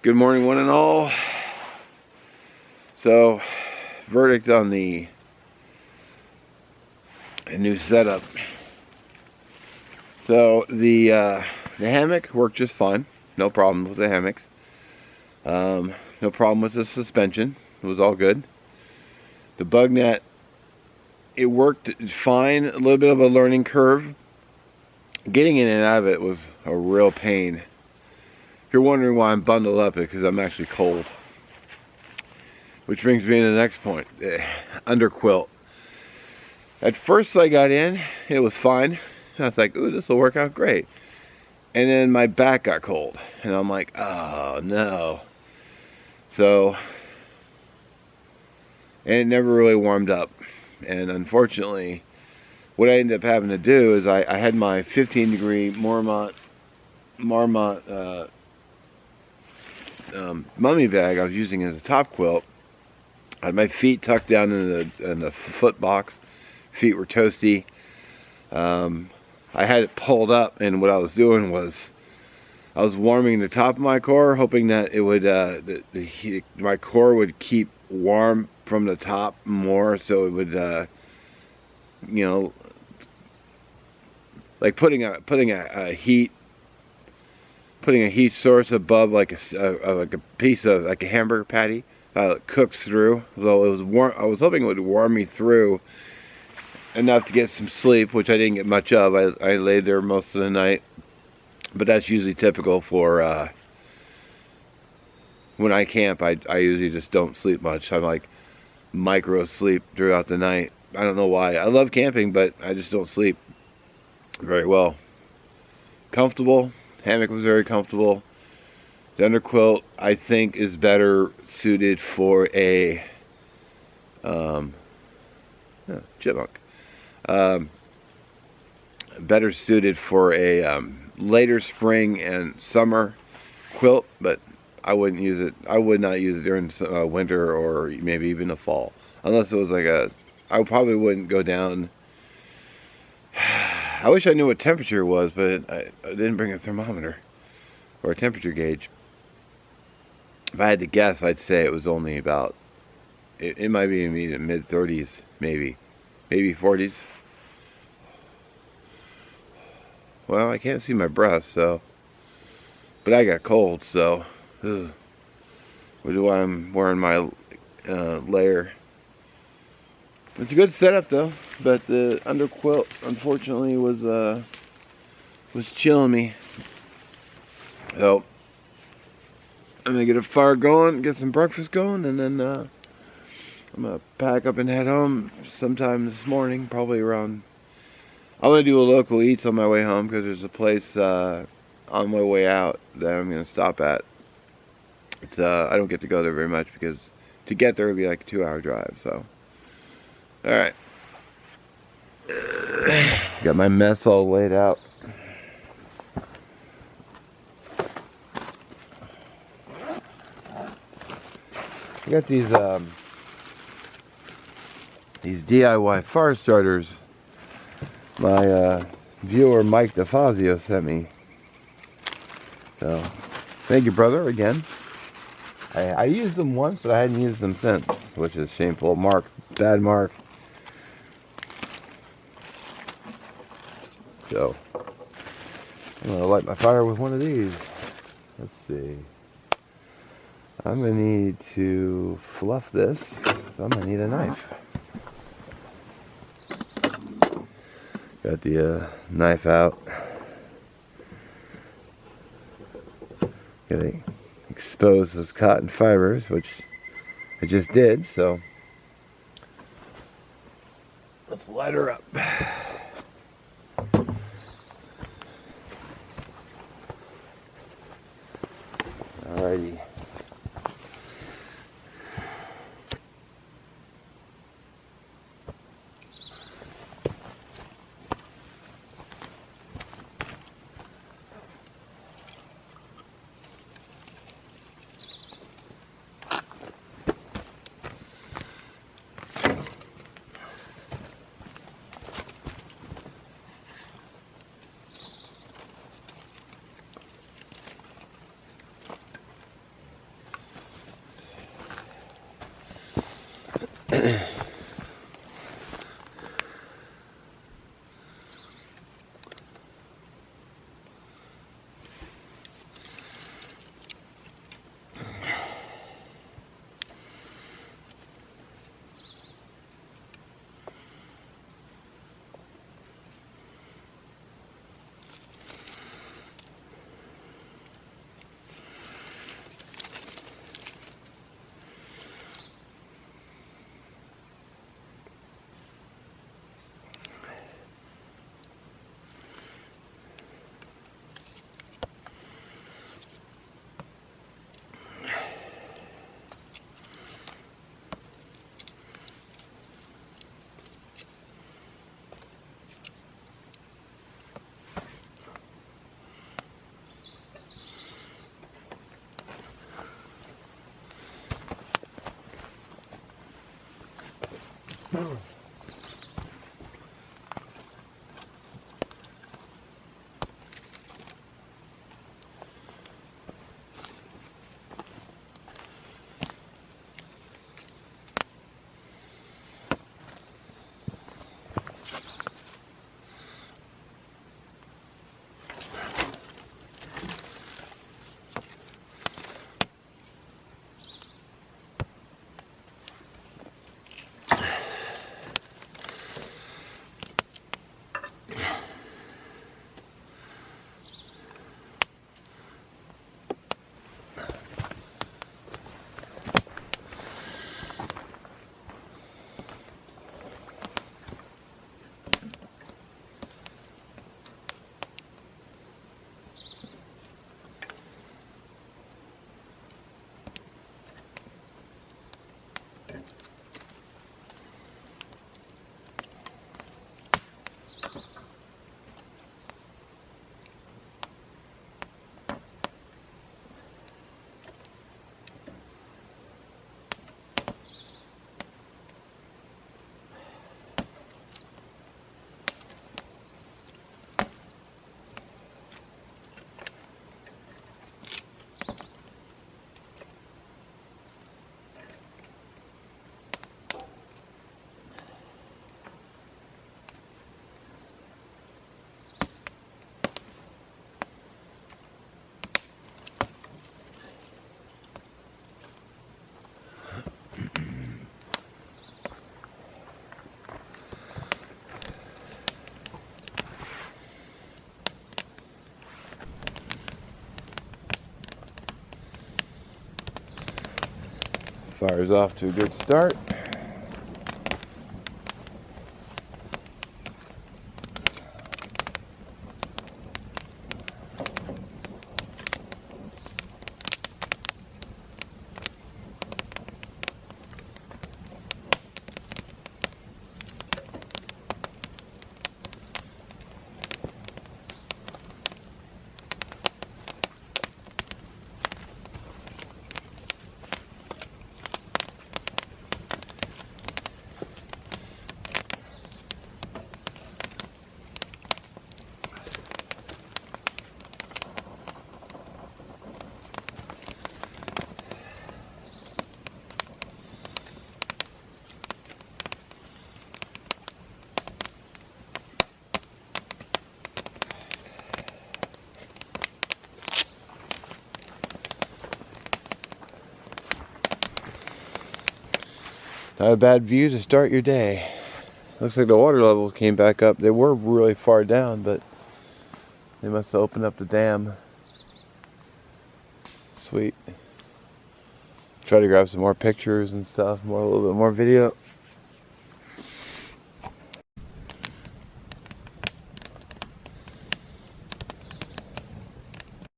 Good morning, one and all. So, verdict on the new setup. So the hammock worked just fine. No problem with the hammocks. No problem with the suspension. It was all good. The bug net, it worked fine. A little bit of a learning curve. Getting in and out of it was a real pain. If you're wondering why I'm bundled up, it's because I'm actually cold. Which brings me to the next point. Under quilt. At first I got in, it was fine. I was like, ooh, this will work out great. And then my back got cold. And I'm like, oh no. So, and it never really warmed up. And unfortunately, what I ended up having to do is I had my 15 degree Marmot mummy bag I was using as a top quilt. I had my feet tucked down in the foot box. Feet were toasty. I had it pulled up, and what I was doing was I was warming the top of my core, hoping that it would my core would keep warm from the top more, so it would you know, like putting a heat source above like a piece of like a hamburger patty. It cooks through. So it was warm. I was hoping it would warm me through enough to get some sleep, which I didn't get much of. I laid there most of the night, but that's usually typical for when I camp. I usually just don't sleep much. I'm like micro sleep throughout the night. I don't know why. I love camping, but I just don't sleep very well. Comfortable. Hammock was very comfortable. The underquilt, I think, is better suited for a chipmunk. Better suited for a later spring and summer quilt, but I wouldn't use it. I would not use it during winter or maybe even the fall, unless it was like I probably wouldn't go down. I wish I knew what temperature it was, but I didn't bring a thermometer or a temperature gauge. If I had to guess, I'd say it was only about, it might be in the mid-30s, maybe 40s. Well, I can't see my breath, so, but I got cold, so, which is why I'm wearing my layer. It's a good setup though, but the underquilt unfortunately was chilling me. So I'm gonna get a fire going, get some breakfast going, and then I'm gonna pack up and head home sometime this morning, probably around. I'm gonna do a local eats on my way home because there's a place on my way out that I'm gonna stop at. It's I don't get to go there very much because to get there would be like a 2-hour drive. So, all right, got my mess all laid out. I got these DIY fire starters my viewer Mike DeFazio sent me. So thank you, brother, again. I used them once, but I hadn't used them since, which is shameful. Mark, bad Mark. So I'm gonna light my fire with one of these. Let's see. I'm gonna need to fluff this, so I'm gonna need a knife. Got the knife out. Gotta expose those cotton fibers, which I just did, so let's light her up. Alrighty. Fire's off to a good start. Not a bad view to start your day. Looks like the water levels came back up. They were really far down, but they must have opened up the dam. Sweet. Try to grab some more pictures and stuff, a little bit more video.